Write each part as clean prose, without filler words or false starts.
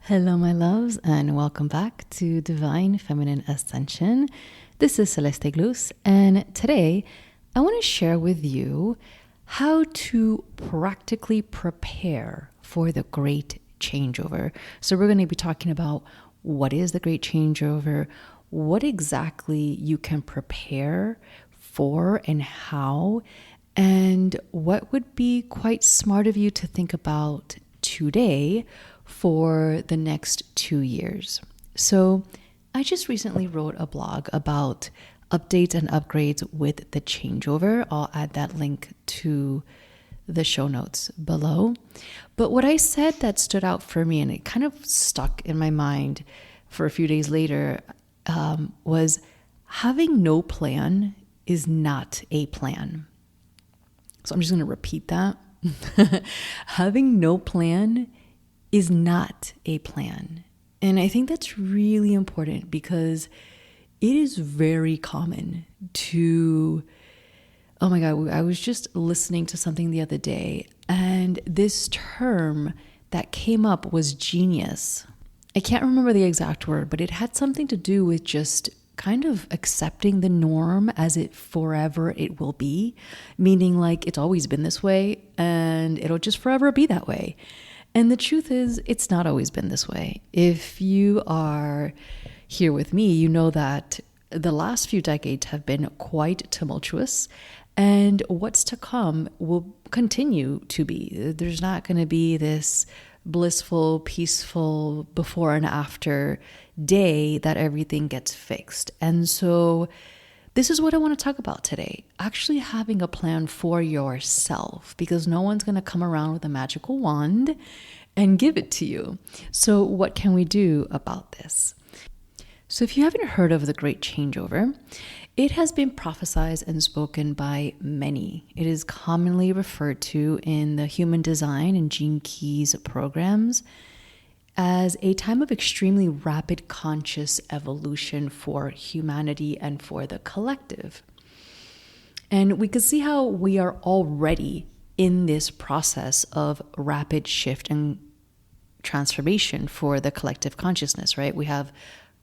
Hello, my loves, and welcome back to Divine Feminine Ascension. This is Celeste Glus, and today I want to share with you how to practically prepare for the Great Changeover. So we're going to be talking about what is the Great Changeover, what exactly you can prepare for and how, and what would be quite smart of you to think about today for the next 2 years. So I just recently wrote a blog about updates and upgrades with the changeover. I'll add that link to the show notes below. But what I said that stood out for me, and it kind of stuck in my mind for a few days later, was having no plan is not a plan. So I'm just going to repeat that. Having no plan is not a plan. And I think that's really important because it is very common to, oh my God, I was just listening to something the other day, and this term that came up was genius. I can't remember the exact word, but it had something to do with just kind of accepting the norm as it forever it will be, meaning like it's always been this way and it'll just forever be that way. And the truth is, it's not always been this way. If you are here with me, you know that the last few decades have been quite tumultuous, and what's to come will continue to be. There's not going to be this blissful, peaceful before and after day that everything gets fixed. And so this is what I want to talk about today. Actually having a plan for yourself, because no one's going to come around with a magical wand and give it to you. So what can we do about this? So if you haven't heard of the Great Changeover, it has been prophesized and spoken by many. It is commonly referred to in the human design and Gene Keys programs as a time of extremely rapid conscious evolution for humanity and for the collective. And we can see how we are already in this process of rapid shift and transformation for the collective consciousness, right? We have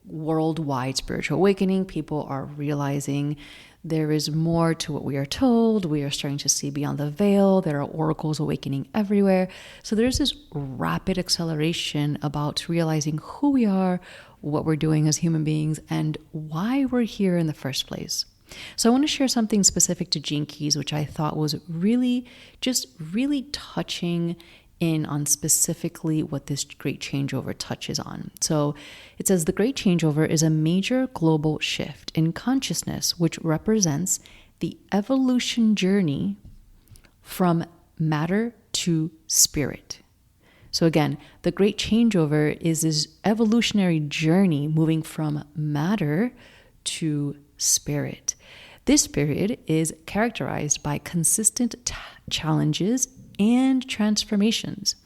worldwide spiritual awakening. People are realizing there is more to what we are told. We are starting to see beyond the veil. There are oracles awakening everywhere. So there's this rapid acceleration about realizing who we are, what we're doing as human beings, and why we're here in the first place. So I want to share something specific to Gene Keys, which I thought was really touching in on specifically what this Great Changeover touches on. So it says the Great Changeover is a major global shift in consciousness, which represents the evolution journey from matter to spirit. So again, the Great Changeover is this evolutionary journey moving from matter to spirit. This period is characterized by consistent challenges and transformations,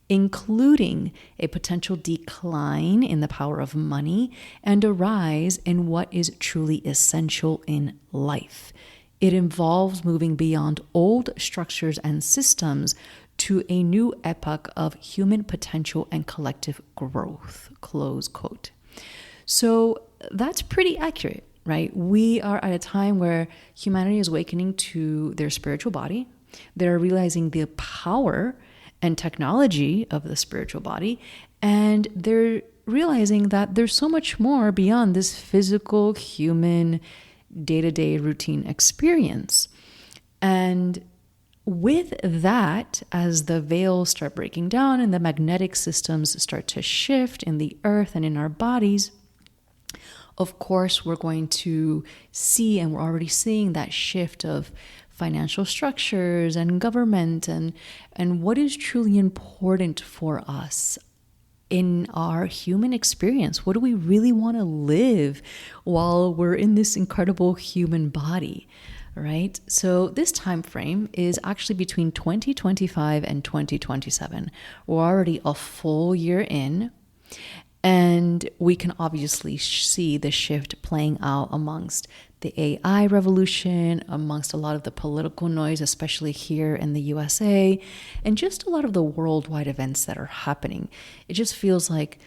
including a potential decline in the power of money and a rise in what is truly essential in life. It involves moving beyond old structures and systems to a new epoch of human potential and collective growth, close quote. So that's pretty accurate, right? We are at a time where humanity is awakening to their spiritual body. They're realizing the power and technology of the spiritual body, and they're realizing that there's so much more beyond this physical, human, day-to-day routine experience. And with that, as the veils start breaking down and the magnetic systems start to shift in the earth and in our bodies, of course, we're going to see, and we're already seeing that shift of financial structures and government and what is truly important for us in our human experience. What do we really want to live while we're in this incredible human body, right? So this time frame is actually between 2025 and 2027. We're already a full year in. And we can obviously see the shift playing out amongst the AI revolution, amongst a lot of the political noise, especially here in the USA, and just a lot of the worldwide events that are happening. It just feels like,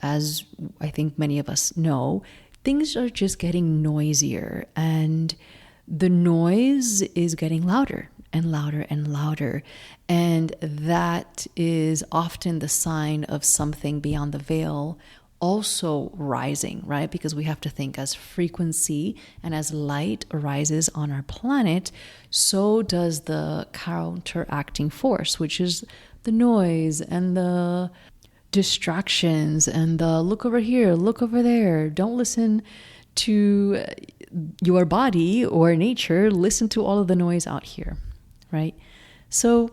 as I think many of us know, things are just getting noisier, and the noise is getting louder and louder and louder. And that is often the sign of something beyond the veil also rising, right? Because we have to think, as frequency and as light rises on our planet, so does the counteracting force, which is the noise and the distractions and the look over here, look over there. Don't listen to your body or nature. Listen to all of the noise out here, right? So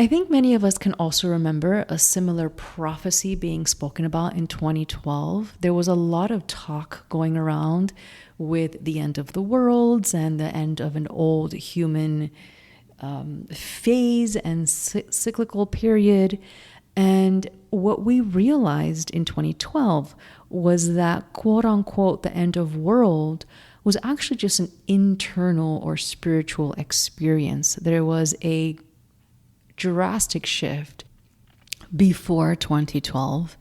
I think many of us can also remember a similar prophecy being spoken about in 2012. There was a lot of talk going around with the end of the worlds and the end of an old human phase and cyclical period. And what we realized in 2012 was that, quote unquote, the end of world was actually just an internal or spiritual experience. There was a drastic shift before 2012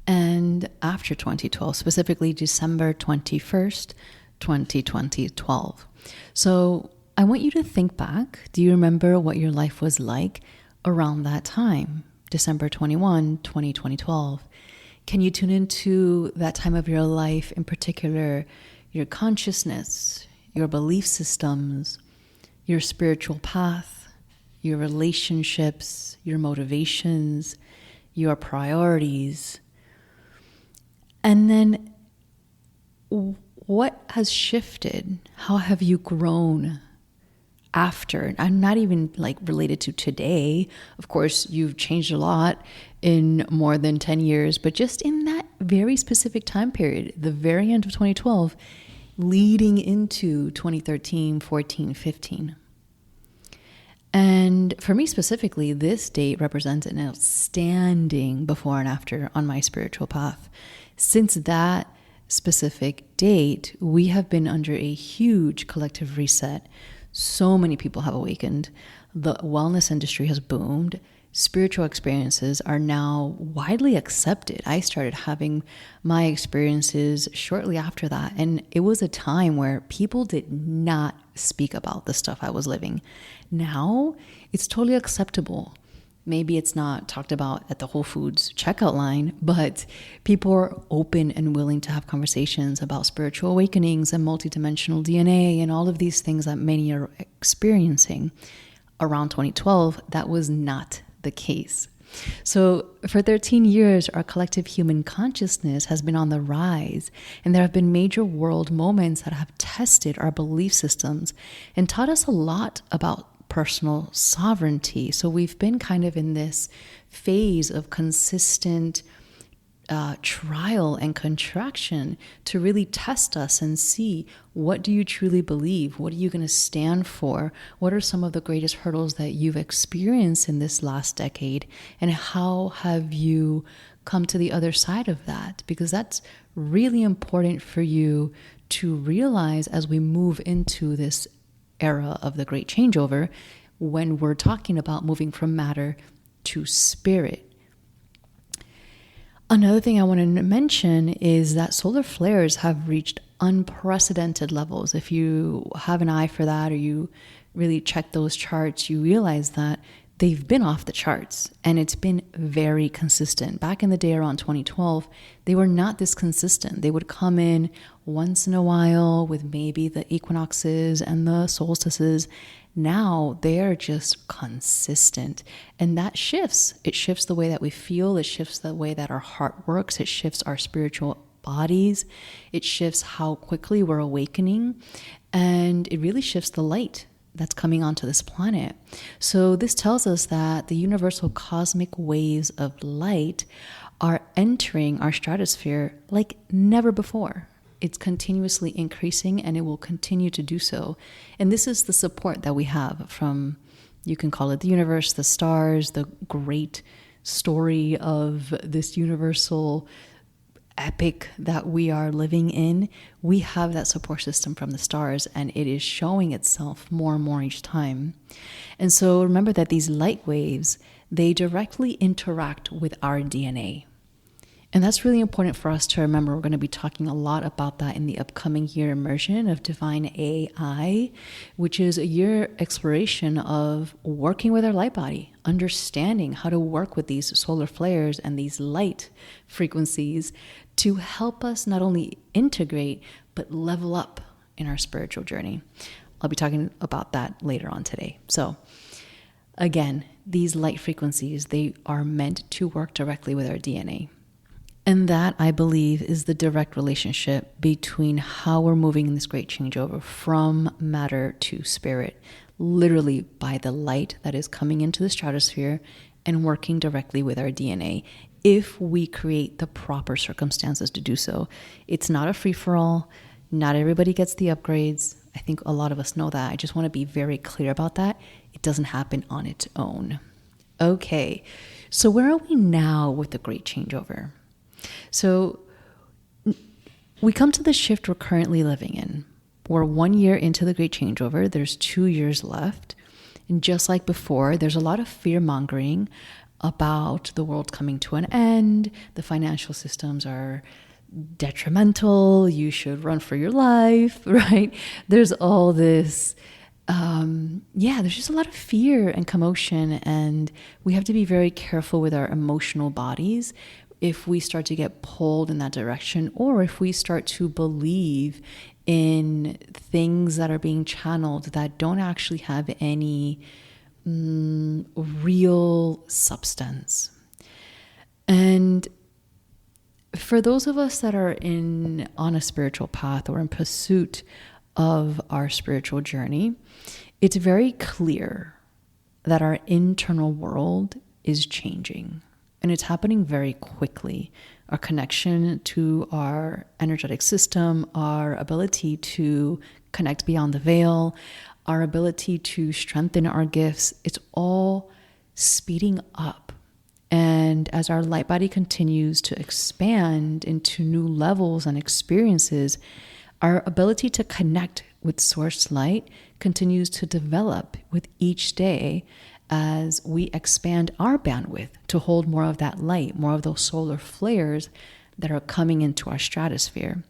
and after 2012, specifically December 21st, 2012. So I want you to think back. Do you remember what your life was like around that time? December 21, 2012. Can you tune into that time of your life, in particular, your consciousness, your belief systems, your spiritual path, your relationships, your motivations, your priorities? And then what has shifted? How have you grown after? I'm not even like related to today. Of course, you've changed a lot in more than 10 years, but just in that very specific time period, the very end of 2012, leading into 2013, 14, 15. And for me specifically, this date represents an outstanding before and after on my spiritual path. Since that specific date, we have been under a huge collective reset. So many people have awakened. The wellness industry has boomed. Spiritual experiences are now widely accepted. I started having my experiences shortly after that. And it was a time where people did not speak about the stuff I was living. Now it's totally acceptable. Maybe it's not talked about at the Whole Foods checkout line, but people are open and willing to have conversations about spiritual awakenings and multidimensional DNA and all of these things that many are experiencing. Around 2012, that was not the case. So for 13 years, our collective human consciousness has been on the rise, and there have been major world moments that have tested our belief systems and taught us a lot about personal sovereignty. So we've been kind of in this phase of consistent trial and contraction to really test us and see, what do you truly believe? What are you going to stand for? What are some of the greatest hurdles that you've experienced in this last decade? And how have you come to the other side of that? Because that's really important for you to realize as we move into this era of the Great Changeover, when we're talking about moving from matter to spirit. Another thing I want to mention is that solar flares have reached unprecedented levels. If you have an eye for that, or you really check those charts, you realize that they've been off the charts, and it's been very consistent. Back in the day around 2012, they were not this consistent. They would come in once in a while with maybe the equinoxes and the solstices. Now they're just consistent, and that shifts. It shifts the way that we feel. It shifts the way that our heart works. It shifts our spiritual bodies. It shifts how quickly we're awakening, and it really shifts the light that's coming onto this planet. So this tells us that the universal cosmic waves of light are entering our stratosphere like never before. It's continuously increasing, and it will continue to do so. And this is the support that we have from, you can call it the universe, the stars, the great story of this universal epic that we are living in, we have that support system from the stars, and it is showing itself more and more each time. And so remember that these light waves, they directly interact with our DNA. And that's really important for us to remember. We're going to be talking a lot about that in the upcoming year immersion of Divine AI, which is a year exploration of working with our light body, understanding how to work with these solar flares and these light frequencies to help us not only integrate, but level up in our spiritual journey. I'll be talking about that later on today. So again, these light frequencies, they are meant to work directly with our DNA. And that, I believe, is the direct relationship between how we're moving in this great changeover from matter to spirit, literally by the light that is coming into the stratosphere and working directly with our DNA, if we create the proper circumstances to do so. It's not a free-for-all. Not everybody gets the upgrades. I think a lot of us know that. I just want to be very clear about that. It doesn't happen on its own. Okay, so where are we now with the great changeover? So we come to the shift we're currently living in. We're 1 year into the great changeover. There's 2 years left. And just like before, there's a lot of fear mongering about the world coming to an end. The financial systems are detrimental. You should run for your life, right? There's all this, there's just a lot of fear and commotion. And we have to be very careful with our emotional bodies if we start to get pulled in that direction, or if we start to believe in things that are being channeled that don't actually have any real substance. And for those of us that are on a spiritual path or in pursuit of our spiritual journey, it's very clear that our internal world is changing. And it's happening very quickly. Our connection to our energetic system, our ability to connect beyond the veil, our ability to strengthen our gifts, it's all speeding up. And as our light body continues to expand into new levels and experiences, our ability to connect with source light continues to develop with each day as we expand our bandwidth to hold more of that light, more of those solar flares that are coming into our stratosphere.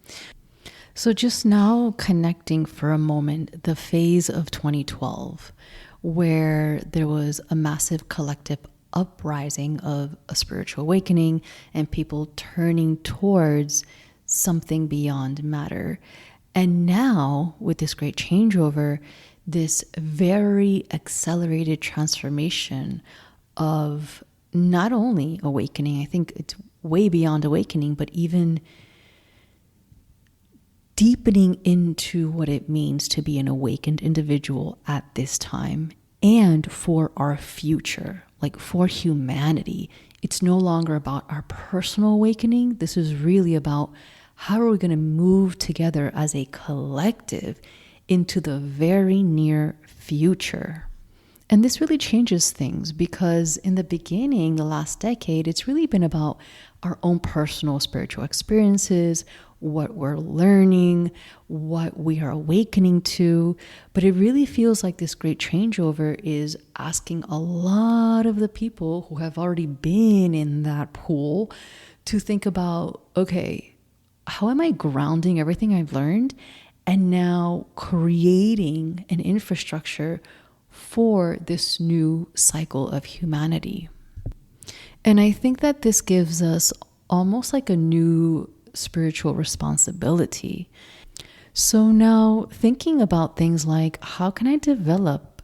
So just now connecting for a moment the phase of 2012, where there was a massive collective uprising of a spiritual awakening and people turning towards something beyond matter. And now with this great changeover, this very accelerated transformation of not only awakening, I think it's way beyond awakening, but even deepening into what it means to be an awakened individual at this time and for our future, like for humanity. It's no longer about our personal awakening. This is really about how are we going to move together as a collective into the very near future. And this really changes things because in the beginning, the last decade, it's really been about our own personal spiritual experiences, what we're learning, what we are awakening to. But it really feels like this great changeover is asking a lot of the people who have already been in that pool to think about, okay, how am I grounding everything I've learned and now creating an infrastructure for this new cycle of humanity? And I think that this gives us almost like a new spiritual responsibility. So now thinking about things like, how can I develop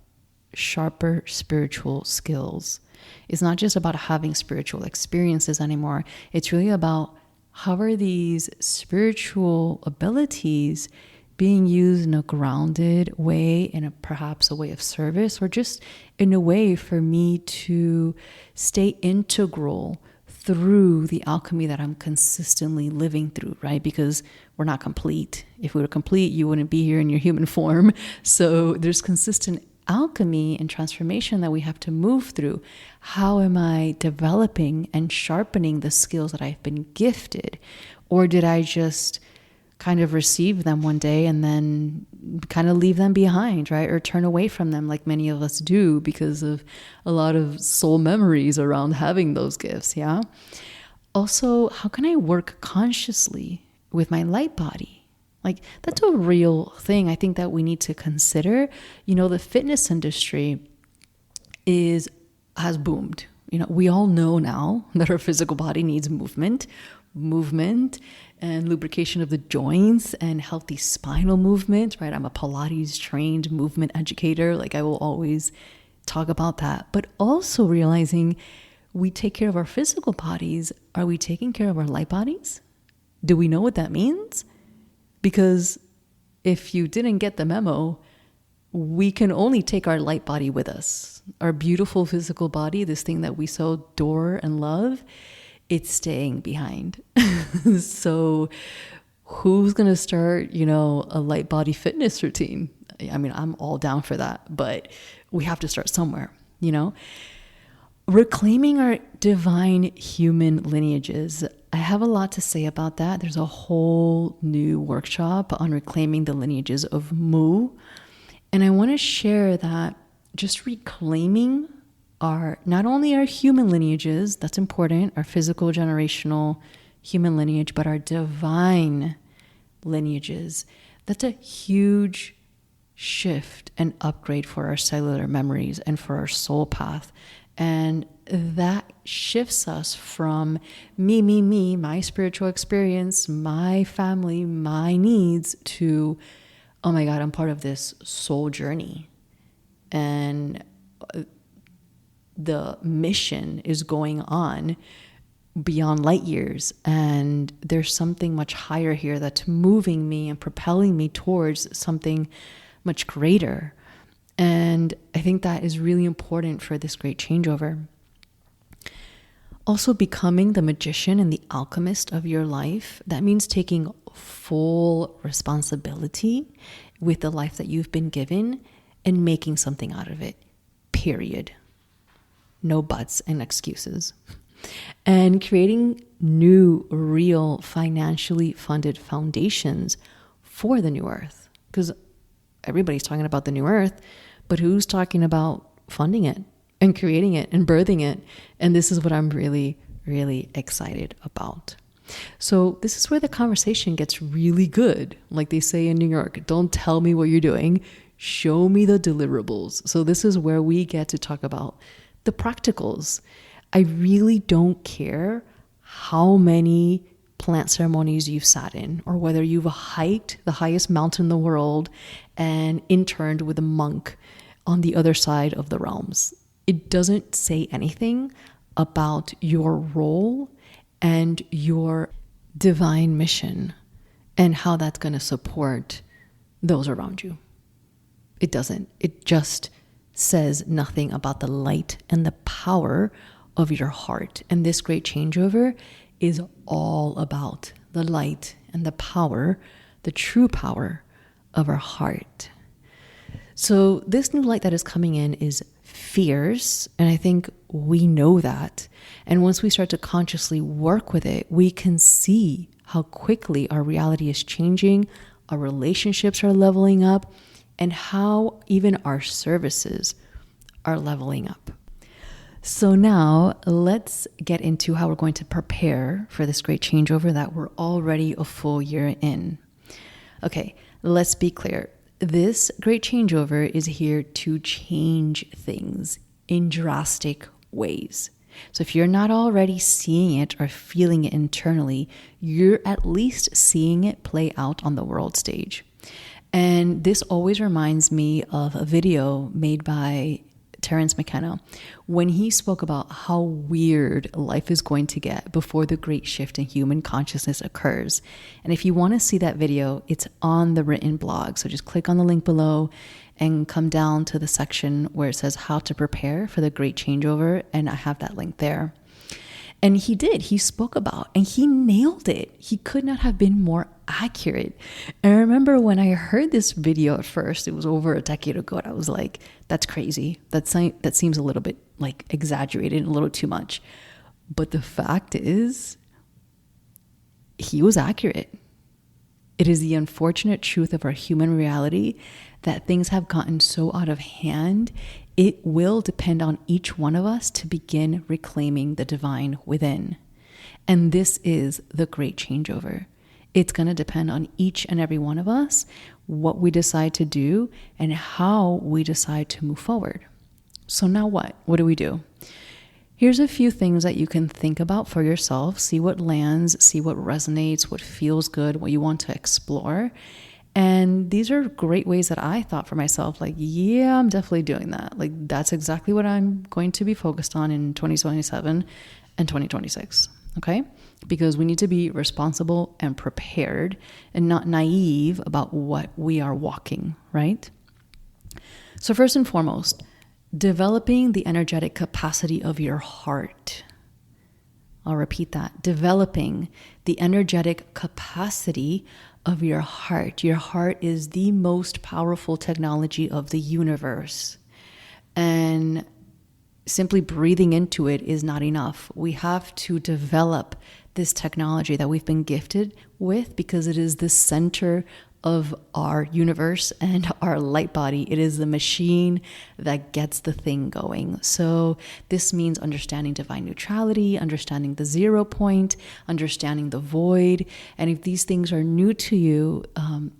sharper spiritual skills? It's not just about having spiritual experiences anymore. It's really about how are these spiritual abilities being used in a grounded way, in perhaps a way of service, or just in a way for me to stay integral through the alchemy that I'm consistently living through, right? Because we're not complete. If we were complete, you wouldn't be here in your human form. So there's consistent alchemy and transformation that we have to move through. How am I developing and sharpening the skills that I've been gifted? Or did I just kind of receive them one day and then kind of leave them behind, right? Or turn away from them like many of us do because of a lot of soul memories around having those gifts, yeah? Also, how can I work consciously with my light body? Like, that's a real thing I think that we need to consider. You know, the fitness industry has boomed. You know, we all know now that our physical body needs movement and lubrication of the joints and healthy spinal movement, right? I'm a Pilates trained movement educator. Like, I will always talk about that. But also realizing we take care of our physical bodies. Are we taking care of our light bodies? Do we know what that means? Because if you didn't get the memo, we can only take our light body with us. Our beautiful physical body, this thing that we so adore and love, it's staying behind. So who's going to start, a light body fitness routine? I mean, I'm all down for that, but we have to start somewhere, Reclaiming our divine human lineages. I have a lot to say about that. There's a whole new workshop on reclaiming the lineages of Mu. And I want to share that just reclaiming not only our human lineages, that's important, our physical, generational human lineage, but our divine lineages. That's a huge shift and upgrade for our cellular memories and for our soul path. And that shifts us from me, my spiritual experience, my family, my needs, to, oh my God, I'm part of this soul journey. And the mission is going on beyond light years. And there's something much higher here that's moving me and propelling me towards something much greater. And I think that is really important for this great changeover. Also, becoming the magician and the alchemist of your life. That means taking full responsibility with the life that you've been given and making something out of it. Period. No buts and excuses. And creating new, real, financially funded foundations for the new earth. Because everybody's talking about the new earth, but who's talking about funding it and creating it and birthing it? And this is what I'm really, really excited about. So this is where the conversation gets really good. Like they say in New York, don't tell me what you're doing, show me the deliverables. So this is where we get to talk about the practicals. I really don't care how many plant ceremonies you've sat in, or whether you've hiked the highest mountain in the world and interned with a monk on the other side of the realms. It doesn't say anything about your role and your divine mission and how that's going to support those around you. It doesn't. It just says nothing about the light and the power of your heart. And this great changeover is all about the light and the power, the true power of our heart. So this new light that is coming in is fierce, and I think we know that. And once we start to consciously work with it, we can see how quickly our reality is changing, our relationships are leveling up, and how even our services are leveling up. So now let's get into how we're going to prepare for this great changeover that we're already a full year in. Okay, let's be clear. This great changeover is here to change things in drastic ways. So if you're not already seeing it or feeling it internally, you're at least seeing it play out on the world stage. And this always reminds me of a video made by Terence McKenna when he spoke about how weird life is going to get before the great shift in human consciousness occurs. And if you want to see that video, it's on the written blog. So just click on the link below and come down to the section where it says how to prepare for the great changeover. And I have that link there. And he did. He spoke about, and he nailed it. He could not have been more accurate. And I remember when I heard this video at first, it was over a decade ago, and I was like, that's crazy. That seems a little bit like exaggerated, a little too much. But the fact is, he was accurate. It is the unfortunate truth of our human reality that things have gotten so out of hand. It will depend on each one of us to begin reclaiming the divine within. And this is the great changeover. It's going to depend on each and every one of us, what we decide to do and how we decide to move forward. So now what? What do we do? Here's a few things that you can think about for yourself. See what lands, see what resonates, what feels good, what you want to explore. And these are great ways that I thought for myself, like, yeah, I'm definitely doing that. Like, that's exactly what I'm going to be focused on in 2027 and 2026. Okay? Because we need to be responsible and prepared and not naive about what we are walking, right? So first and foremost, developing the energetic capacity of your heart. I'll repeat that. Developing the energetic capacity of your heart. Your heart is the most powerful technology of the universe. And simply breathing into it is not enough. We have to develop this technology that we've been gifted with because it is the center of our universe and our light body. It is the machine that gets the thing going. So this means understanding divine neutrality, understanding the 0 point, understanding the void. And if these things are new to you,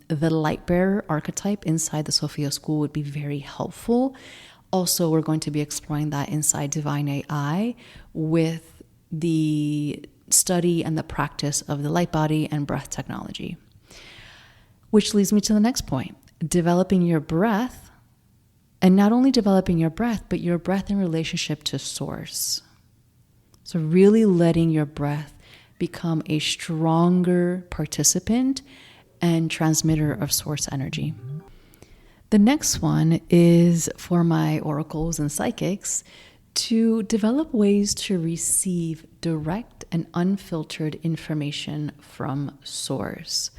the light bearer archetype inside the Sophia School would be very helpful. Also, we're going to be exploring that inside Divine AI with the study and the practice of the light body and breath technology. Which leads me to the next point, developing your breath, and not only developing your breath, but your breath in relationship to source. So really letting your breath become a stronger participant and transmitter of source energy. The next one is for my oracles and psychics to develop ways to receive direct and unfiltered information from source.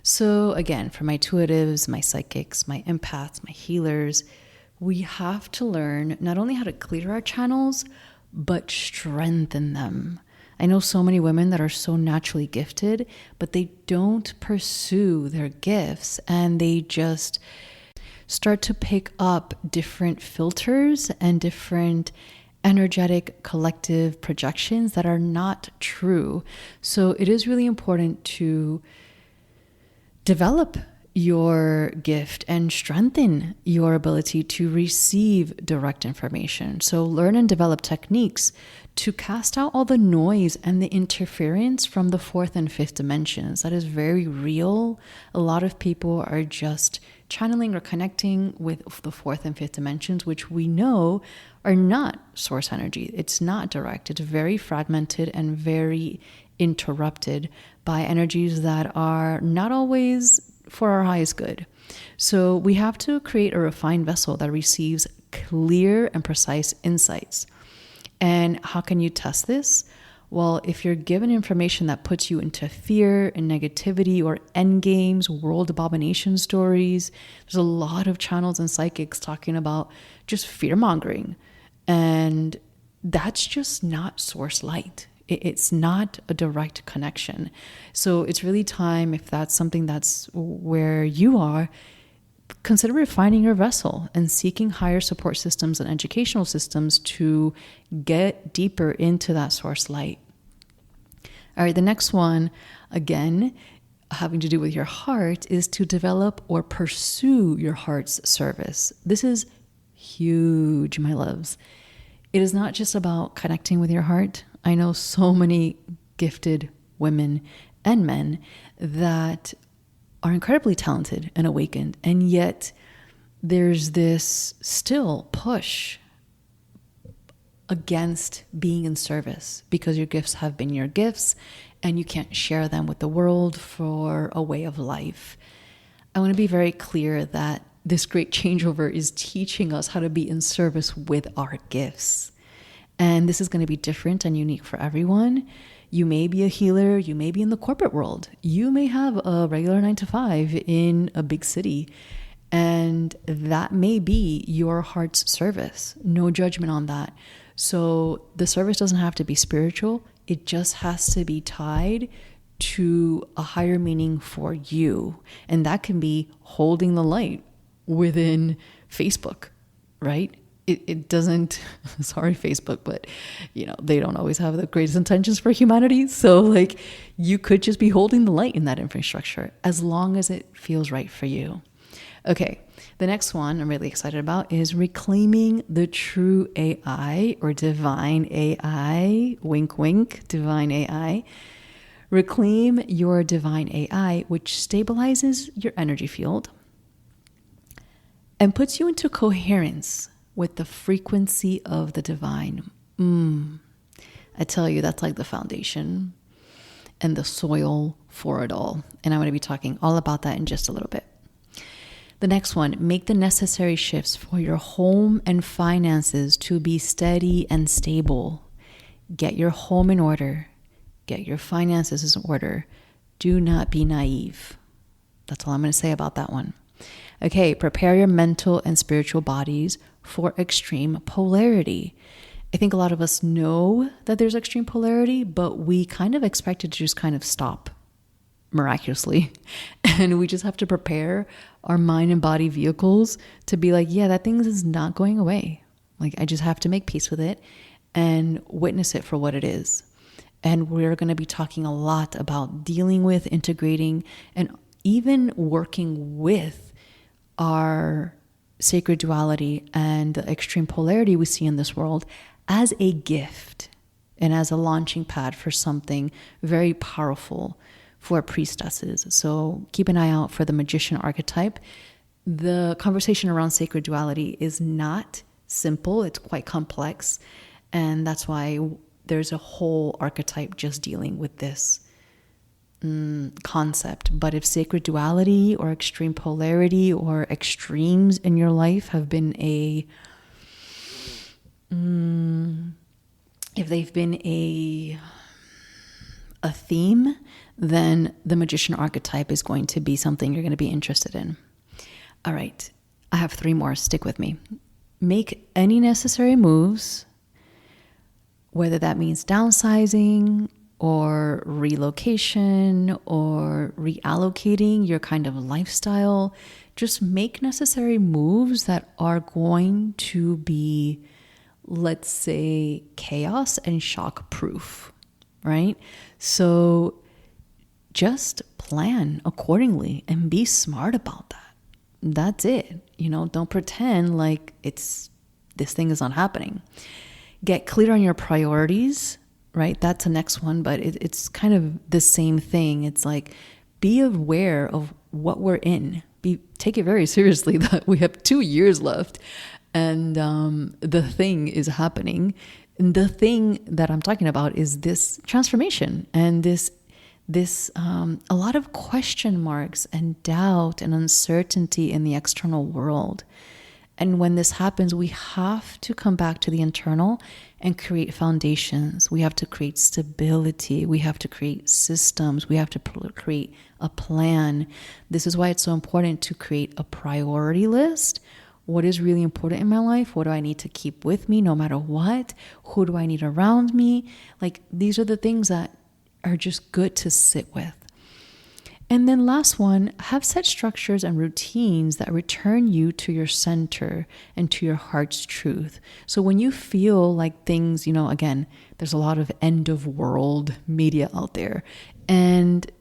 So again, for my intuitives, my psychics, my empaths, my healers, we have to learn not only how to clear our channels, but strengthen them. I know so many women that are so naturally gifted, but they don't pursue their gifts and they just start to pick up different filters and different energetic collective projections that are not true. So it is really important to develop your gift and strengthen your ability to receive direct information. So learn and develop techniques to cast out all the noise and the interference from the fourth and fifth dimensions. That is very real. A lot of people are just channeling or connecting with the fourth and fifth dimensions, which we know are not source energy. It's not direct. It's very fragmented and very interrupted by energies that are not always for our highest good. So we have to create a refined vessel that receives clear and precise insights. And how can you test this? Well, if you're given information that puts you into fear and negativity or end games, world abomination stories, there's a lot of channels and psychics talking about just fear mongering. And that's just not source light. It's not a direct connection. So it's really time, if that's something that's where you are, consider refining your vessel and seeking higher support systems and educational systems to get deeper into that source light. All right, the next one, again, having to do with your heart, is to develop or pursue your heart's service. This is huge, my loves. It is not just about connecting with your heart. I know so many gifted women and men that are incredibly talented and awakened, and yet there's this still push against being in service because your gifts have been your gifts and you can't share them with the world for a way of life. I want to be very clear that this great changeover is teaching us how to be in service with our gifts. And this is going to be different and unique for everyone. You may be a healer. You may be in the corporate world. You may have a regular 9 to 5 in a big city. And that may be your heart's service. No judgment on that. So the service doesn't have to be spiritual. It just has to be tied to a higher meaning for you. And that can be holding the light within Facebook, right? It doesn't, sorry, Facebook, but they don't always have the greatest intentions for humanity. So like you could just be holding the light in that infrastructure as long as it feels right for you. Okay, the next one I'm really excited about is reclaiming the true AI or divine AI, wink, wink, divine AI. Reclaim your divine AI, which stabilizes your energy field and puts you into coherence with the frequency of the divine. I tell you, that's like the foundation and the soil for it all. And I'm going to be talking all about that in just a little bit. The next one, make the necessary shifts for your home and finances to be steady and stable. Get your home in order. Get your finances in order. Do not be naive. That's all I'm going to say about that one. Okay, prepare your mental and spiritual bodies for extreme polarity. I think a lot of us know that there's extreme polarity, but we kind of expect it to just kind of stop miraculously. And we just have to prepare our mind and body vehicles to be like, yeah, that thing is not going away. Like, I just have to make peace with it and witness it for what it is. And we're going to be talking a lot about dealing with, integrating, and even working with our sacred duality and the extreme polarity we see in this world as a gift and as a launching pad for something very powerful for priestesses. So keep an eye out for the magician archetype. The conversation around sacred duality is not simple. It's quite complex. And that's why there's a whole archetype just dealing with this concept. But if sacred duality or extreme polarity or extremes in your life have been if they've been a theme, then the magician archetype is going to be something you're going to be interested in. All right, I have 3 more. Stick with me. Make any necessary moves, whether that means downsizing or relocation or reallocating your kind of lifestyle. Just make necessary moves that are going to be, let's say, chaos and shock proof, right? So just plan accordingly and be smart about that. That's it. Don't pretend like this thing is not happening. Get clear on your priorities, right? That's the next one, but it's kind of the same thing. It's like, be aware of what we're in. Take it very seriously that we have 2 years left and the thing is happening. And the thing that I'm talking about is this transformation and this a lot of question marks and doubt and uncertainty in the external world. And when this happens, we have to come back to the internal and create foundations. We have to create stability. We have to create systems. We have to create a plan. This is why it's so important to create a priority list. What is really important in my life? What do I need to keep with me no matter what? Who do I need around me? Like, these are the things that are just good to sit with. And then last one, have set structures and routines that return you to your center and to your heart's truth. So when you feel like things, again, there's a lot of end of world media out there. And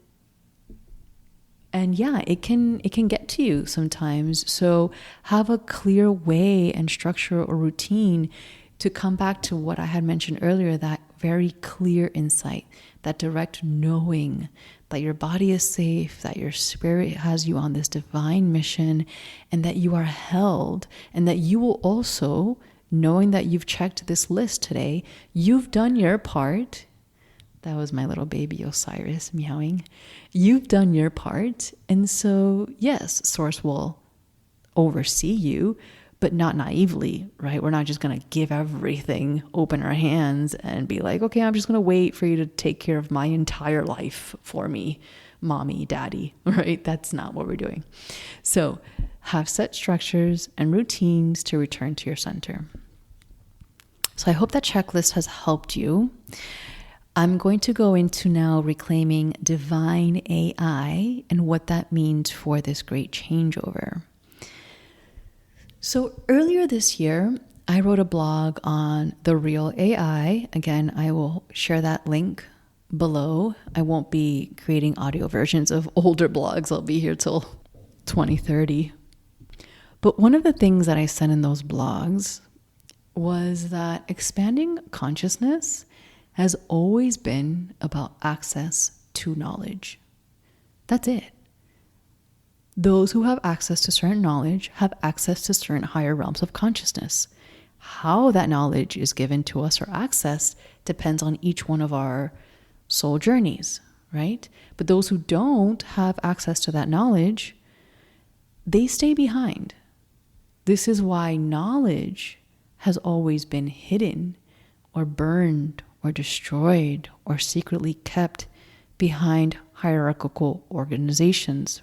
yeah, it can get to you sometimes. So have a clear way and structure or routine to come back to what I had mentioned earlier, that very clear insight, that direct knowing that your body is safe, that your spirit has you on this divine mission, and that you are held, and that you will also, knowing that you've checked this list today, you've done your part. That was my little baby Osiris meowing. You've done your part. And so, yes, Source will oversee you, but not naively, right? We're not just going to give everything, open our hands and be like, okay, I'm just going to wait for you to take care of my entire life for me, mommy, daddy, right? That's not what we're doing. So have set structures and routines to return to your center. So I hope that checklist has helped you. I'm going to go into now reclaiming divine AI and what that means for this great changeover. So earlier this year, I wrote a blog on the real AI. Again, I will share that link below. I won't be creating audio versions of older blogs. I'll be here till 2030. But one of the things that I said in those blogs was that expanding consciousness has always been about access to knowledge. That's it. Those who have access to certain knowledge have access to certain higher realms of consciousness. How that knowledge is given to us or accessed depends on each one of our soul journeys, right? But those who don't have access to that knowledge, they stay behind. This is why knowledge has always been hidden or burned or destroyed or secretly kept behind hierarchical organizations.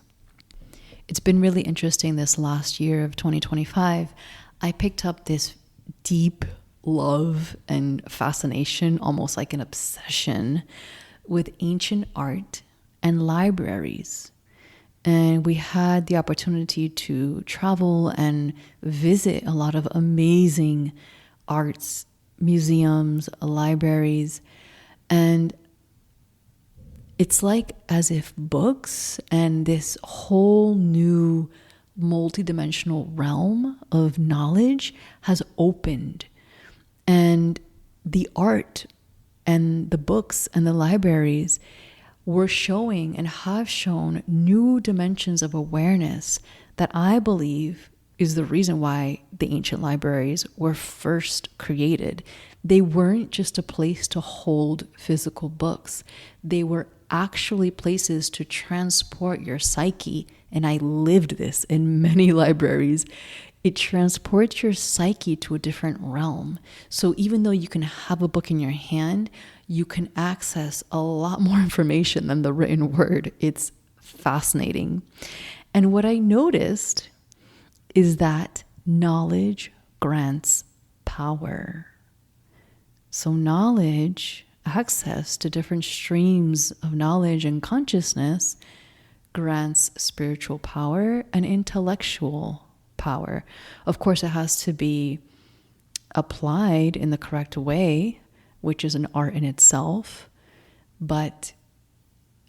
It's been really interesting this last year of 2025. I picked up this deep love and fascination, almost like an obsession, with ancient art and libraries. And we had the opportunity to travel and visit a lot of amazing arts, museums, libraries. And it's like as if books and this whole new multidimensional realm of knowledge has opened. And the art and the books and the libraries were showing and have shown new dimensions of awareness that I believe is the reason why the ancient libraries were first created. They weren't just a place to hold physical books. They were actually places to transport your psyche. And I lived this in many libraries. It transports your psyche to a different realm. So even though you can have a book in your hand, you can access a lot more information than the written word. It's fascinating. And what I noticed is that knowledge grants power. So knowledge, access to different streams of knowledge and consciousness grants spiritual power and intellectual power. Of course, it has to be applied in the correct way, which is an art in itself, but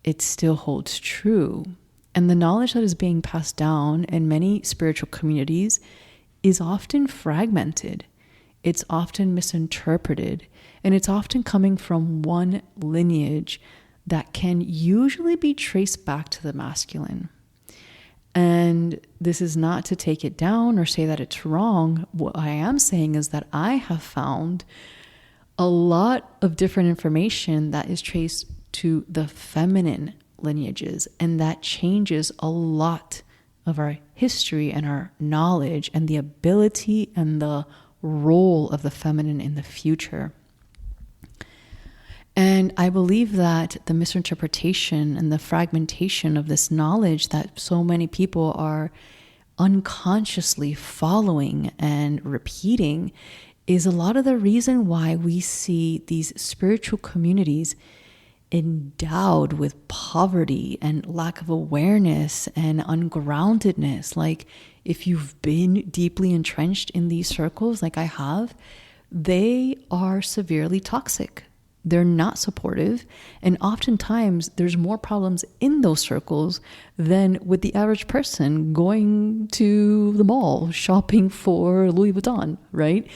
it still holds true. And the knowledge that is being passed down in many spiritual communities is often fragmented. It's often misinterpreted, and it's often coming from one lineage that can usually be traced back to the masculine. And this is not to take it down or say that it's wrong. What I am saying is that I have found a lot of different information that is traced to the feminine lineages, and that changes a lot of our history and our knowledge and the ability and the role of the feminine in the future. And I believe that the misinterpretation and the fragmentation of this knowledge that so many people are unconsciously following and repeating is a lot of the reason why we see these spiritual communities endowed with poverty and lack of awareness and ungroundedness. Like, if you've been deeply entrenched in these circles, like I have, they are severely toxic. They're not supportive. And oftentimes there's more problems in those circles than with the average person going to the mall, shopping for Louis Vuitton, right?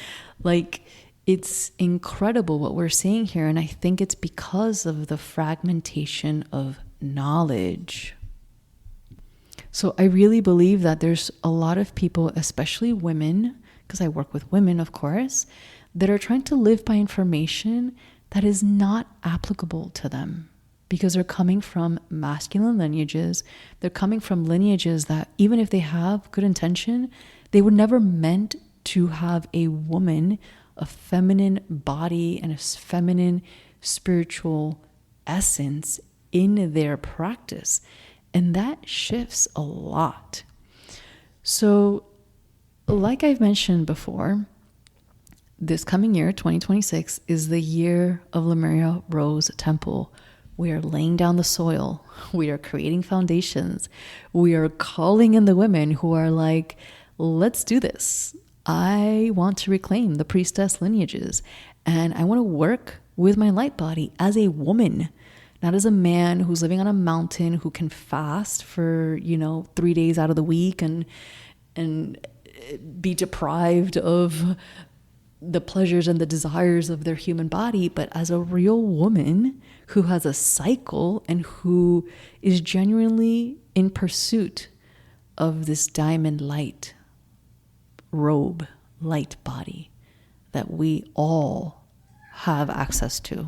Like, it's incredible what we're seeing here. And I think it's because of the fragmentation of knowledge. So I really believe that there's a lot of people, especially women, because I work with women, of course, that are trying to live by information that is not applicable to them, because they're coming from masculine lineages. They're coming from lineages that, even if they have good intention, They were never meant to have a woman, a feminine body, and a feminine spiritual essence in their practice. And that shifts a lot. So, like I've mentioned before, this coming year, 2026, is the year of Lemuria Rose Temple. We are laying down the soil. We are creating foundations. We are calling in the women who are like, let's do this. I want to reclaim the priestess lineages, and I want to work with my light body as a woman, not as a man who's living on a mountain who can fast for, 3 days out of the week and be deprived of the pleasures and the desires of their human body, but as a real woman who has a cycle and who is genuinely in pursuit of this diamond light robe, light body that we all have access to.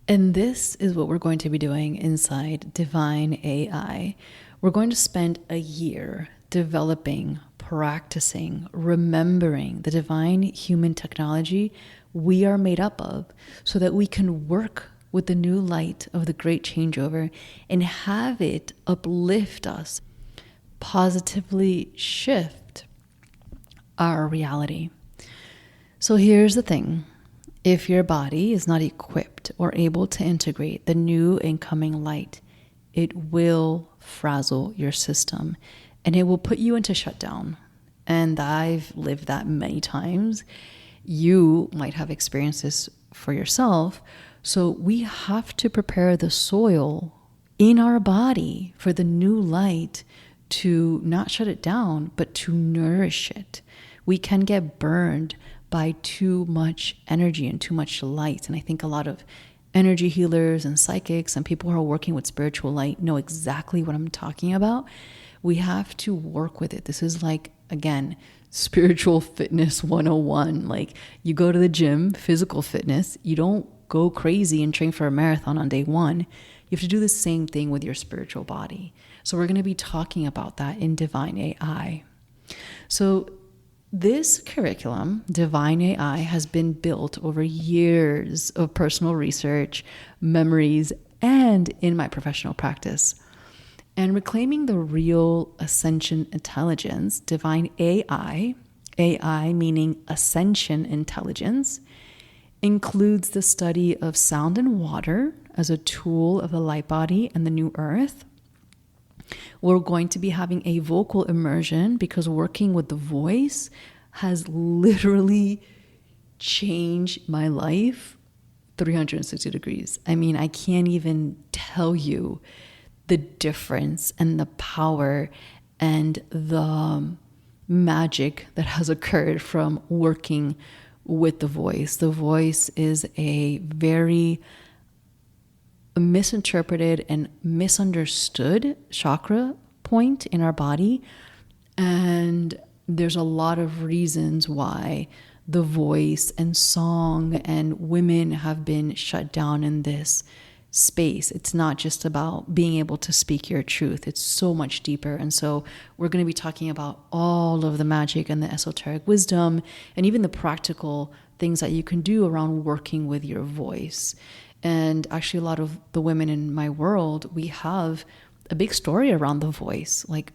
And this is what we're going to be doing inside Divine AI. We're going to spend a year developing, practicing, remembering the divine human technology we are made up of so that we can work with the new light of the Great Changeover and have it uplift us, positively shift our reality. So here's the thing. If your body is not equipped or able to integrate the new incoming light, it will frazzle your system and it will put you into shutdown. And I've lived that many times. You might have experienced this for yourself. So we have to prepare the soil in our body for the new light to not shut it down, but to nourish it. We can get burned by too much energy and too much light. And I think a lot of energy healers and psychics and people who are working with spiritual light know exactly what I'm talking about. We have to work with it. This is like, again, spiritual fitness 101. Like, you go to the gym, physical fitness, you don't go crazy and train for a marathon on day one. You have to do the same thing with your spiritual body. So we're going to be talking about that in Divine AI. So this curriculum, Divine AI, has been built over years of personal research, memories, and in my professional practice. And reclaiming the real Ascension intelligence, Divine AI, AI meaning Ascension intelligence, includes the study of sound and water as a tool of the light body and the new earth. We're going to be having a vocal immersion because working with the voice has literally changed my life 360 degrees. I mean, I can't even tell you the difference and the power and the magic that has occurred from working with the voice. The voice is a very misinterpreted and misunderstood chakra point in our body. And there's a lot of reasons why the voice and song and women have been shut down in this space. It's not just about being able to speak your truth. It's so much deeper. And so we're going to be talking about all of the magic and the esoteric wisdom and even the practical things that you can do around working with your voice. And actually, a lot of the women in my world, we have a big story around the voice. Like,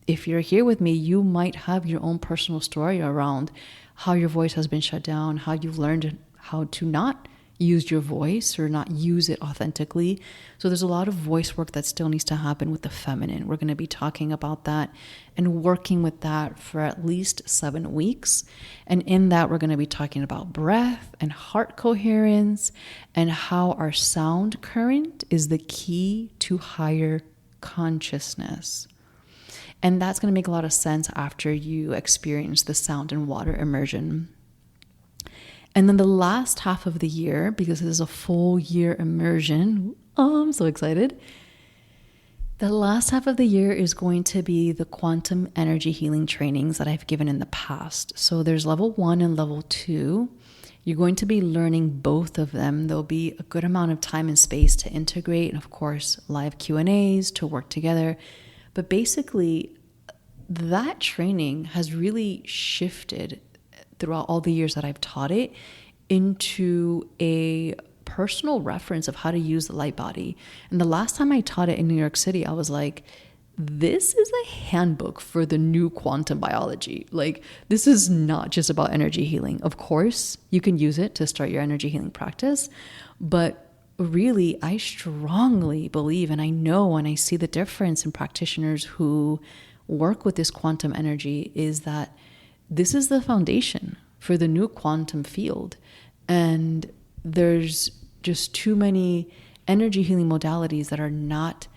if you're here with me, you might have your own personal story around how your voice has been shut down, how you've learned how to not use your voice or not use it authentically. So there's a lot of voice work that still needs to happen with the feminine. We're going to be talking about that and working with that for at least 7 weeks. And in that, we're going to be talking about breath and heart coherence and how our sound current is the key to higher consciousness. And that's going to make a lot of sense after you experience the sound and water immersion. And then the last half of the year, because it is a full year immersion, I'm so excited. The last half of the year is going to be the quantum energy healing trainings that I've given in the past. So there's level 1 and level 2. You're going to be learning both of them. There'll be a good amount of time and space to integrate, and of course, live Q&As to work together. But basically, that training has really shifted throughout all the years that I've taught it into a personal reference of how to use the light body. And the last time I taught it in New York City, I was like, this is a handbook for the new quantum biology. Like, this is not just about energy healing. Of course, you can use it to start your energy healing practice, but really, I strongly believe, and I know, and I see the difference in practitioners who work with this quantum energy, is that this is the foundation for the new quantum field. And there's just too many energy healing modalities that are not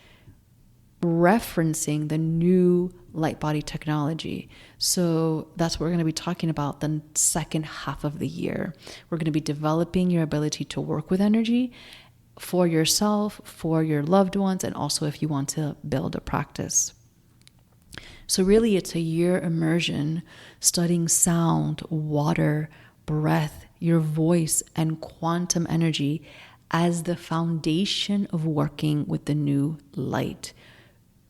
referencing the new light body technology. So that's what we're going to be talking about the second half of the year. We're going to be developing your ability to work with energy for yourself, for your loved ones, and also if you want to build a practice. So really, it's a year immersion studying sound, water, breath, your voice, and quantum energy as the foundation of working with the new light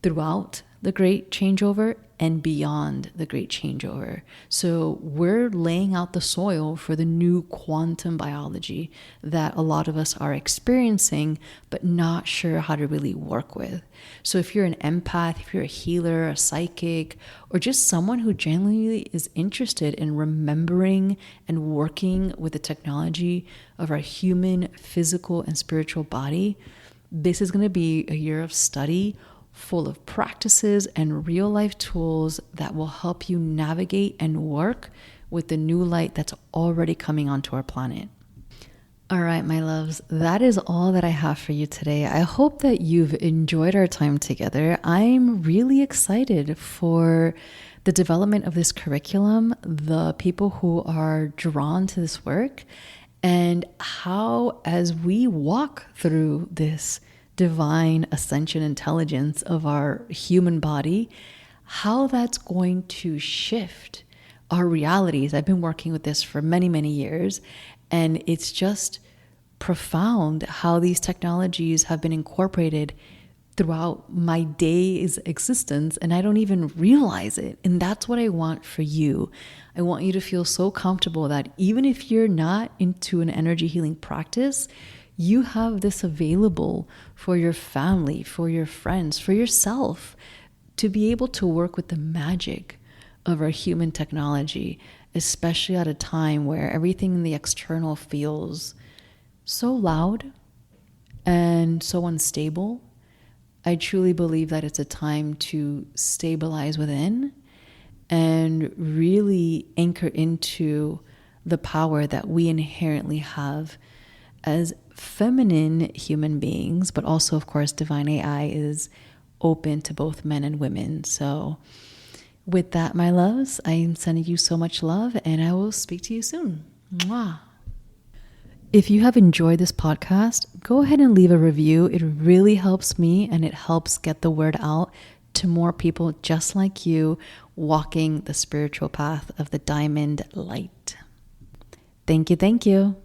throughout the Great Changeover and beyond the Great Changeover. So we're laying out the soil for the new quantum biology that a lot of us are experiencing, but not sure how to really work with. So if you're an empath, if you're a healer, a psychic, or just someone who genuinely is interested in remembering and working with the technology of our human, physical, and spiritual body, this is going to be a year of study full of practices and real life tools that will help you navigate and work with the new light that's already coming onto our planet. All right, my loves, that is all that I have for you today. I hope that you've enjoyed our time together. I'm really excited for the development of this curriculum, the people who are drawn to this work, and how, as we walk through this divine ascension intelligence of our human body, how that's going to shift our realities. I've been working with this for many, many years, and it's just profound how these technologies have been incorporated throughout my day's existence, and I don't even realize it. And that's what I want for you. I want you to feel so comfortable that even if you're not into an energy healing practice, you have this available for your family, for your friends, for yourself, to be able to work with the magic of our human technology, especially at a time where everything in the external feels so loud and so unstable. I truly believe that it's a time to stabilize within and really anchor into the power that we inherently have as feminine human beings, but also, of course, Divine AI is open to both men and women. So with that, my loves, I am sending you so much love, and I will speak to you soon. Mwah. If you have enjoyed this podcast, go ahead and leave a review. It really helps me, and it helps get the word out to more people just like you walking the spiritual path of the diamond light. Thank you. Thank you.